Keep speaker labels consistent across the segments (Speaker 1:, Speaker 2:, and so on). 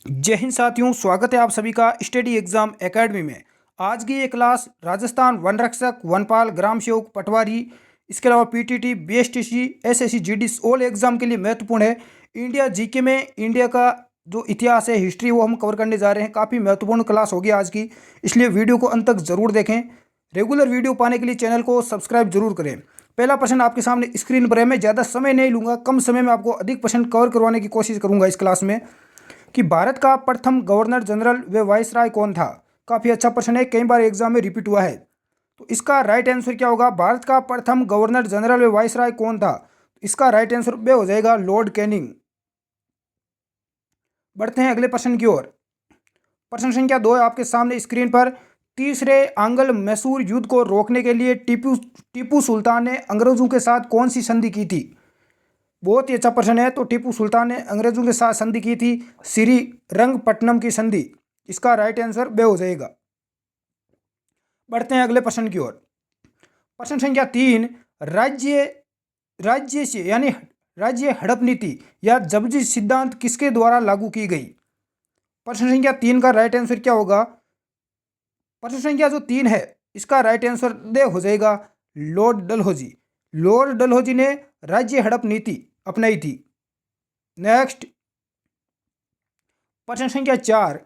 Speaker 1: जय हिंद साथियों, स्वागत है आप सभी का स्टडी एग्जाम एकेडमी में। आज की ये क्लास राजस्थान वन रक्षक, वनपाल, ग्राम सेवक, पटवारी, इसके अलावा PTT, BSTC, SSC, GD all exam के लिए महत्वपूर्ण है। इंडिया जीके में इंडिया का जो इतिहास है, हिस्ट्री, वो हम कवर करने जा रहे हैं। काफ़ी महत्वपूर्ण क्लास होगी आज की, इसलिए वीडियो को अंत तक जरूर देखें। रेगुलर वीडियो पाने के लिए चैनल को सब्सक्राइब जरूर करें। पहला प्रश्न आपके सामने स्क्रीन पर है। मैं ज़्यादा समय नहीं लूँगा, कम समय में आपको अधिक प्रश्न कवर करवाने की कोशिश करूँगा इस क्लास में। कि भारत का प्रथम गवर्नर जनरल व वाइसराय कौन था? काफ़ी अच्छा प्रश्न है, कई बार एग्जाम में रिपीट हुआ है। तो इसका राइट आंसर क्या होगा? भारत का प्रथम गवर्नर जनरल व वाइसराय कौन था? इसका राइट आंसर बे हो जाएगा लॉर्ड कैनिंग। बढ़ते हैं अगले प्रश्न की ओर। प्रश्न संख्या 2 है आपके सामने स्क्रीन पर। तीसरे आंग्ल मैसूर युद्ध को रोकने के लिए टीपू सुल्तान ने अंग्रेजों के साथ कौन सी संधि की थी? बहुत ही अच्छा प्रश्न है। तो टीपू सुल्तान ने अंग्रेजों के साथ संधि की थी श्रीरंगपट्टनम की संधि। इसका राइट आंसर बे हो जाएगा। बढ़ते हैं अगले प्रश्न की ओर। प्रश्न संख्या 3, राज्य राज्य से यानी राज्य हड़प नीति या जबरदस्ती सिद्धांत किसके द्वारा लागू की गई? प्रश्न संख्या 3 का राइट आंसर क्या होगा? प्रश्न संख्या जो 3 है, इसका राइट आंसर दे हो जाएगा लॉर्ड डलहौजी। लॉर्ड डलहौजी ने राज्य हड़प नीति अपनाई थी। नेक्स्ट, प्रश्न संख्या 4,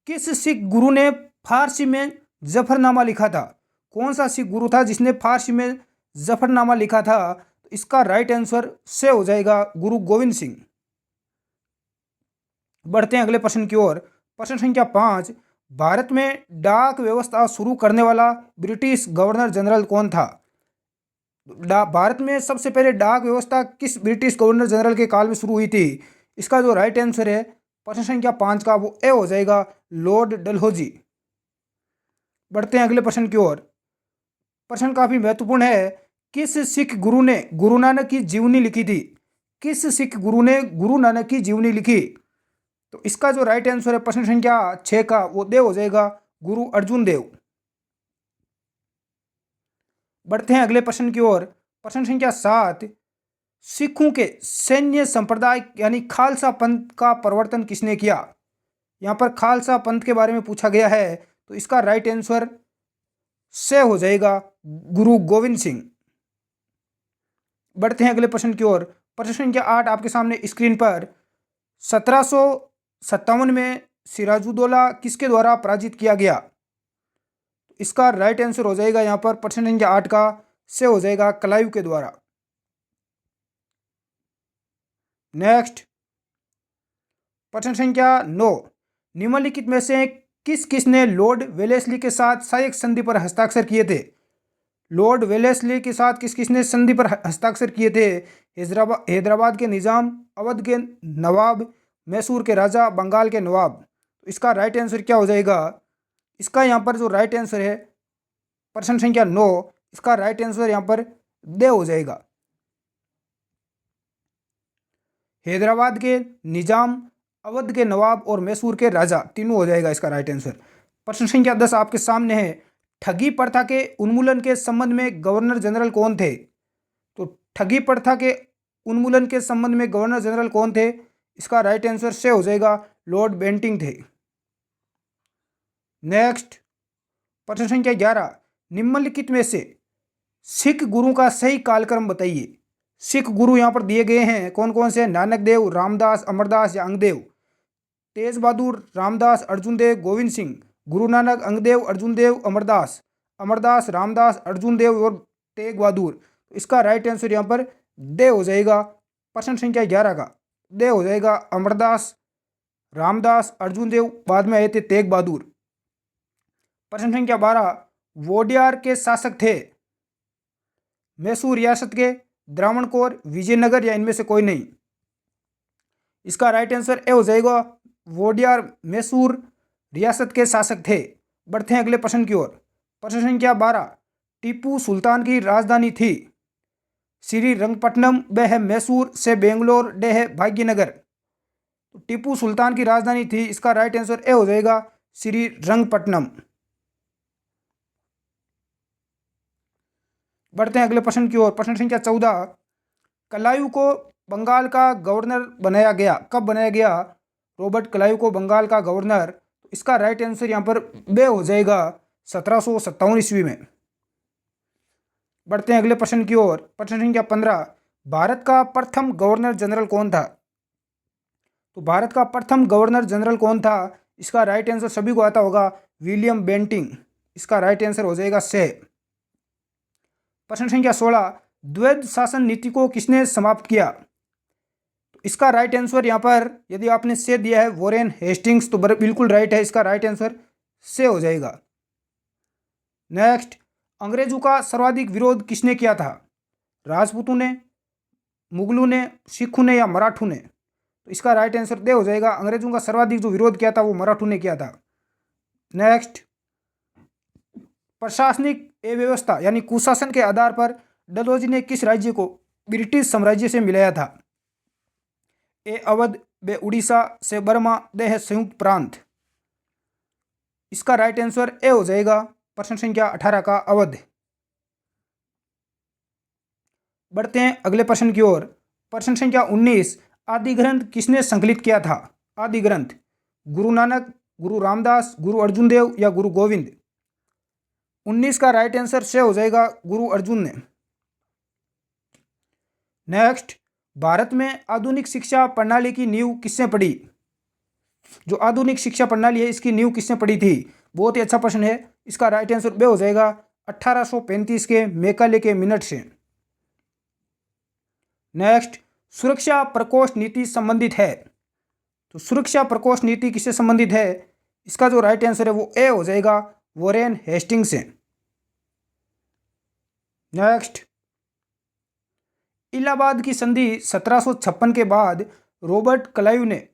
Speaker 1: किस सिख गुरु ने फारसी में जफरनामा लिखा था? कौन सा सिख गुरु था जिसने फारसी में जफरनामा लिखा था? तो इसका राइट आंसर से हो जाएगा गुरु गोविंद सिंह। बढ़ते हैं अगले प्रश्न की ओर। प्रश्न संख्या 5, भारत में डाक व्यवस्था शुरू करने वाला ब्रिटिश गवर्नर जनरल कौन था? भारत में सबसे पहले डाक व्यवस्था किस ब्रिटिश गवर्नर जनरल के काल में शुरू हुई थी? इसका जो राइट आंसर है प्रश्न संख्या 5 का, वो ए हो जाएगा लॉर्ड डलहौजी। बढ़ते हैं अगले प्रश्न की ओर। प्रश्न काफी महत्वपूर्ण है। किस सिख गुरु ने गुरु नानक की जीवनी लिखी थी? किस सिख गुरु ने गुरु नानक की जीवनी लिखी? तो इसका जो राइट आंसर है प्रश्न संख्या 6 का, वो दे हो जाएगा गुरु अर्जुन देव। बढ़ते हैं अगले प्रश्न की ओर। प्रश्न संख्या 7, सिखों के सैन्य संप्रदाय यानी खालसा पंथ का प्रवर्तन किसने किया? यहाँ पर खालसा पंथ के बारे में पूछा गया है, तो इसका राइट आंसर से हो जाएगा गुरु गोविंद सिंह। बढ़ते हैं अगले प्रश्न की ओर। प्रश्न संख्या 8 आपके सामने स्क्रीन पर। 1757 में सिराजुद्दौला किसके द्वारा पराजित किया गया? इसका राइट आंसर हो जाएगा यहाँ पर प्रश्न संख्या 8 का, से हो जाएगा क्लाइव के द्वारा। नेक्स्ट, प्रश्न संख्या 9, निम्नलिखित में से किसने लॉर्ड वेलेस्ली के साथ सहायक संधि पर हस्ताक्षर किए थे? लॉर्ड वेलेस्ली के साथ किसने संधि पर हस्ताक्षर किए थे? हैदराबाद के निजाम, अवध के नवाब, मैसूर के राजा, बंगाल के नवाब। इसका राइट आंसर क्या हो जाएगा? इसका यहाँ पर जो राइट आंसर है प्रश्न संख्या 9, इसका राइट आंसर यहाँ पर दे हो जाएगा हैदराबाद के निजाम, अवध के नवाब और मैसूर के राजा, तीनों हो जाएगा इसका राइट आंसर। प्रश्न संख्या 10 आपके सामने है। ठगी प्रथा के उन्मूलन के संबंध में गवर्नर जनरल कौन थे? तो ठगी प्रथा के उन्मूलन के संबंध में गवर्नर जनरल कौन थे? इसका राइट आंसर से हो जाएगा लॉर्ड बेंटिंग थे। नेक्स्ट, प्रश्न संख्या 11, निम्नलिखित में से सिख गुरु का सही कालक्रम बताइए। सिख गुरु यहाँ पर दिए गए हैं, कौन कौन से? नानक देव, रामदास, अमरदास या अंगदेव। तेज बहादुर, रामदास, अर्जुन देव, गोविंद सिंह। गुरु नानक, अंगदेव, अर्जुन देव, अमरदास। अमरदास, रामदास, अर्जुन देव और तेग बहादुर। इसका राइट आंसर यहाँ पर दे हो जाएगा प्रश्न संख्या 11 का, दे हो जाएगा अमरदास, रामदास, अर्जुन देव, बाद में आए थे तेग बहादुर। प्रश्न संख्या 12, वोडियार के शासक थे? मैसूर रियासत के, द्रावणकोर, विजयनगर या इनमें से कोई नहीं। इसका राइट आंसर ए हो जाएगा वोडियार मैसूर रियासत के शासक थे। बढ़ते हैं अगले प्रश्न की ओर। प्रश्न संख्या 12, टीपू सुल्तान की राजधानी थी श्रीरंगपट्टनम, वह है मैसूर, से बेंगलोर, डे है भाग्यनगर। तो टीपू सुल्तान की राजधानी थी, इसका राइट आंसर ए हो जाएगा श्रीरंगपट्टनम। बढ़ते हैं अगले प्रश्न की ओर। प्रश्न संख्या 14, कलायू को बंगाल का गवर्नर बनाया गया, कब बनाया गया? रॉबर्ट क्लाइव को बंगाल का गवर्नर? तो इसका राइट आंसर यहाँ पर बे हो जाएगा 1757 ईस्वी में। बढ़ते हैं अगले प्रश्न की ओर। प्रश्न संख्या 15, भारत का प्रथम गवर्नर जनरल कौन था? तो भारत का प्रथम गवर्नर जनरल कौन था? इसका राइट आंसर सभी को आता होगा, विलियम बेंटिंग। इसका राइट आंसर हो जाएगा से। प्रश्न संख्या 16, द्वैध शासन नीति को किसने समाप्त किया? तो इसका राइट आंसर यहाँ पर यदि आपने से दिया है वॉरेन हेस्टिंग्स तो बिल्कुल राइट है, इसका राइट आंसर से हो जाएगा। नेक्स्ट, अंग्रेजों का सर्वाधिक विरोध किसने किया था? राजपूतों ने, मुगलों ने, सिखों ने या मराठों ने? तो इसका राइट आंसर दे हो जाएगा, अंग्रेजों का सर्वाधिक जो विरोध किया था वो मराठों ने किया था। नेक्स्ट, प्रशासनिक अव्यवस्था यानी कुशासन के आधार पर डलहौजी ने किस राज्य को ब्रिटिश साम्राज्य से मिलाया था? ए अवध, बे उड़ीसा, से बर्मा, दे है संयुक्त प्रांत। इसका राइट आंसर ए हो जाएगा, प्रश्न संख्या 18 का अवध। बढ़ते हैं अगले प्रश्न की ओर। प्रश्न संख्या 19, आदि ग्रंथ किसने संकलित किया था? आदि ग्रंथ गुरु नानक, गुरु रामदास, गुरु अर्जुन देव या गुरु गोविंद? 19 का राइट आंसर से हो जाएगा, गुरु अर्जुन ने। नेक्स्ट, भारत में आधुनिक शिक्षा प्रणाली की नींव किसने पड़ी? जो आधुनिक शिक्षा प्रणाली है इसकी नींव किसने पड़ी थी? बहुत ही अच्छा प्रश्न है, इसका राइट आंसर बे हो जाएगा 1835 के मैकाले के मिनट से। नेक्स्ट, सुरक्षा प्रकोष्ठ नीति संबंधित है? तो सुरक्षा प्रकोष्ठ नीति किससे संबंधित है? इसका जो राइट आंसर है वो ए हो जाएगा, वॉरेन हेस्टिंग से। नेक्स्ट, इलाहाबाद की संधि 1756 के बाद रॉबर्ट क्लाइव ने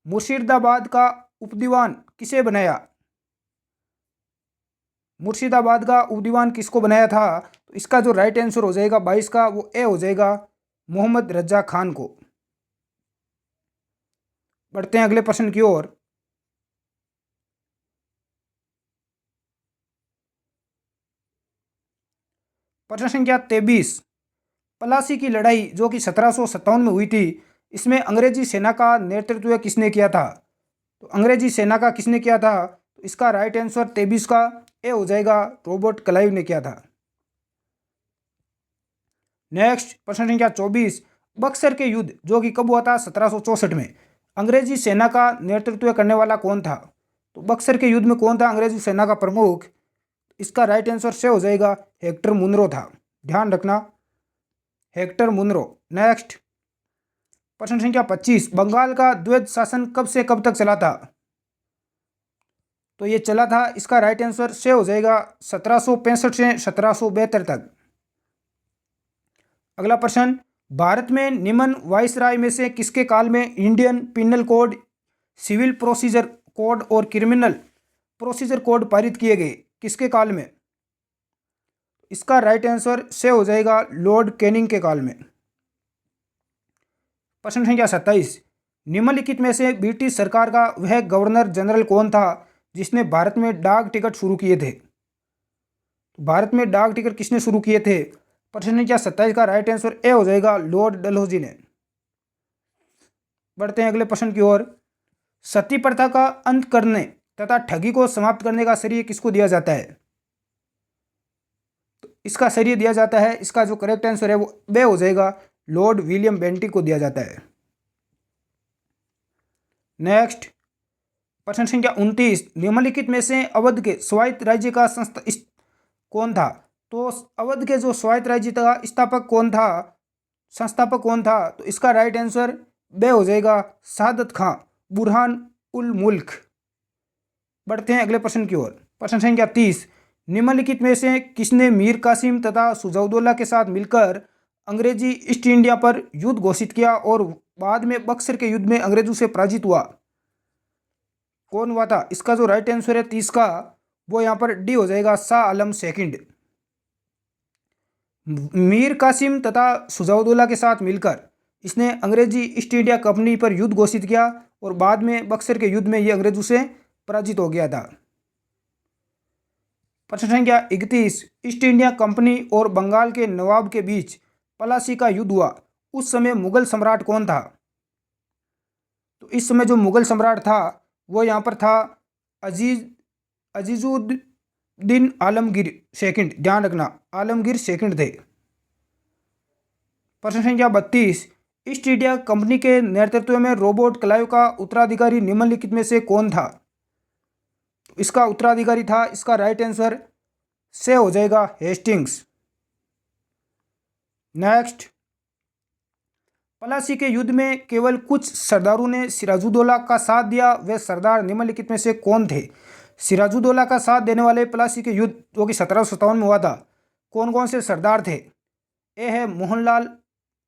Speaker 1: मुर्शिदाबाद का उपदीवान किसे बनाया? मुर्शिदाबाद का उपदीवान किसको बनाया था? तो इसका जो राइट आंसर हो जाएगा 22 का वो ए हो जाएगा, मोहम्मद रजा खान को। बढ़ते हैं अगले प्रश्न की ओर। प्रश्न संख्या 23, पलासी की लड़ाई जो कि 1757 में हुई थी, इसमें अंग्रेजी सेना का नेतृत्व किसने किया था? तो अंग्रेजी सेना का किसने किया था? तो इसका राइट आंसर 23 का ए हो जाएगा, रॉबर्ट क्लाइव ने किया था। नेक्स्ट, प्रश्न संख्या 24, बक्सर के युद्ध जो कि कब हुआ था? 1764 में। अंग्रेजी सेना का नेतृत्व करने वाला कौन था? तो बक्सर के युद्ध में कौन था अंग्रेजी सेना का प्रमुख? इसका राइट आंसर से हो जाएगा, हेक्टर मुनरो था। ध्यान रखना, हेक्टर मुनरो। नेक्स्ट, प्रश्न संख्या 25, बंगाल का द्वैध शासन कब से कब तक चला था? तो ये चला था, इसका राइट आंसर से हो जाएगा 1765 से 1772 तक। अगला प्रश्न, भारत में निम्न वायसराय में से किसके काल में Indian penal code, civil procedure code और क्रिमिनल प्रोसीजर कोड पारित किए गए? किसके काल में? इसका राइट आंसर से हो जाएगा, लॉर्ड कैनिंग के काल में। प्रश्न संख्या 27, निम्नलिखित में से ब्रिटिश सरकार का वह गवर्नर जनरल कौन था जिसने भारत में डाक टिकट शुरू किए थे? भारत में डाक टिकट किसने शुरू किए थे? प्रश्न संख्या 27 का राइट आंसर ए हो जाएगा, लॉर्ड डलहौजी ने। बढ़ते हैं अगले प्रश्न की ओर। सती प्रथा का अंत करने तथा ठगी को समाप्त करने का श्रेय किसको दिया जाता है? तो इसका श्रेय दिया जाता है, इसका जो करेक्ट आंसर है वो बे हो जाएगा, लॉर्ड विलियम बेंटिंग को दिया जाता है। नेक्स्ट, प्रश्न संख्या 29, निम्नलिखित में से अवध के स्वायत्त राज्य का कौन था? तो अवध के जो स्वायत्त राज्य का स्थापक कौन था, संस्थापक कौन था? तो इसका राइट आंसर बे हो जाएगा, सादत खां बुरहान उल मुल्क। बढ़ते हैं अगले प्रश्न की ओर। प्रश्न संख्या 30, निम्नलिखित में से किसने मीर कासिम तथा सुजाउद्दौला के साथ मिलकर अंग्रेजी ईस्ट इंडिया पर युद्ध घोषित किया और बाद में बक्सर के युद्ध में अंग्रेजों से पराजित हुआ? कौन हुआ था? इसका जो राइट आंसर है 30 का वो यहाँ पर डी हो जाएगा, शाह आलम सेकंड। मीर कासिम तथा सुजाउद्दौला के साथ मिलकर इसने अंग्रेजी ईस्ट इंडिया कंपनी पर युद्ध घोषित किया और बाद में बक्सर के युद्ध में ये अंग्रेजों से पराजित हो गया था। प्रश्न संख्या 31, ईस्ट इंडिया कंपनी और बंगाल के नवाब के बीच पलासी का युद्ध हुआ, उस समय मुगल सम्राट कौन था? तो इस समय जो मुगल सम्राट था वो यहाँ पर था अजीजुद्दीन आलमगीर सेकंड। ध्यान रखना, आलमगीर सेकंड थे। प्रश्न संख्या 32, ईस्ट इंडिया कंपनी के नेतृत्व में रॉबर्ट क्लाइव का उत्तराधिकारी निम्नलिखित में से कौन था? इसका उत्तराधिकारी था, इसका राइट आंसर से हो जाएगा हेस्टिंग्स। नेक्स्ट, प्लासी के युद्ध में केवल कुछ सरदारों ने सिराजुद्दौला का साथ दिया, वे सरदार निम्नलिखित में से कौन थे? सिराजुद्दौला का साथ देने वाले प्लासी के युद्ध जो कि 1757 में हुआ था, कौन कौन से सरदार थे? ए है मोहनलाल,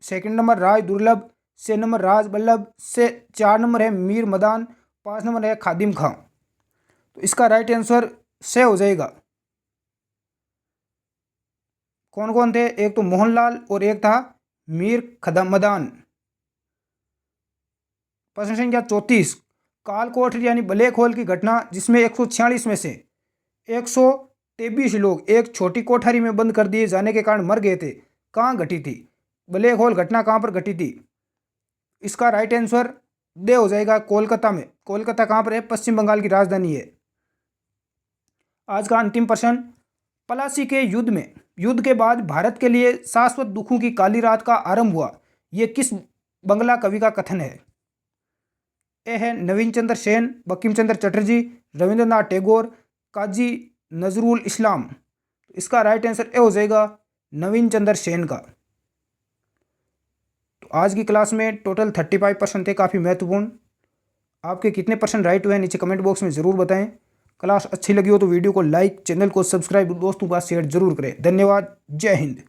Speaker 1: सेकंड नंबर राज दुर्लभ, से नंबर राज बल्लभ, से 4 नंबर है मीर मदान, 5 नंबर है खादिम खां। तो इसका राइट आंसर से हो जाएगा। कौन कौन थे? एक तो मोहनलाल और एक था मीर मदान। प्रश्न संख्या 34, काल कोठरी यानी ब्लैक होल की घटना जिसमें 146 में से 123 लोग एक छोटी कोठरी में बंद कर दिए जाने के कारण मर गए थे, कहाँ घटी थी? ब्लैक होल घटना कहाँ पर घटी थी? इसका राइट आंसर दे हो जाएगा कोलकाता में। कोलकाता कहाँ पर है? पश्चिम बंगाल की राजधानी है। आज का अंतिम प्रश्न, प्लासी के युद्ध के बाद भारत के लिए शाश्वत दुखों की काली रात का आरंभ हुआ, ये किस बंगला कवि का कथन है? ए है नवीन चंद्र सेन, बंकिम चंद्र चटर्जी, रविंद्रनाथ टैगोर, काजी नजरुल इस्लाम। इसका राइट आंसर ए हो जाएगा नवीन चंद्र सेन का। तो आज की क्लास में टोटल 35% थे, काफ़ी महत्वपूर्ण। आपके कितने परसेंट राइट हुए हैं नीचे कमेंट बॉक्स में ज़रूर बताएं। क्लास अच्छी लगी हो तो वीडियो को लाइक, चैनल को सब्सक्राइब, दोस्तों के साथ शेयर जरूर करें। धन्यवाद। जय हिंद।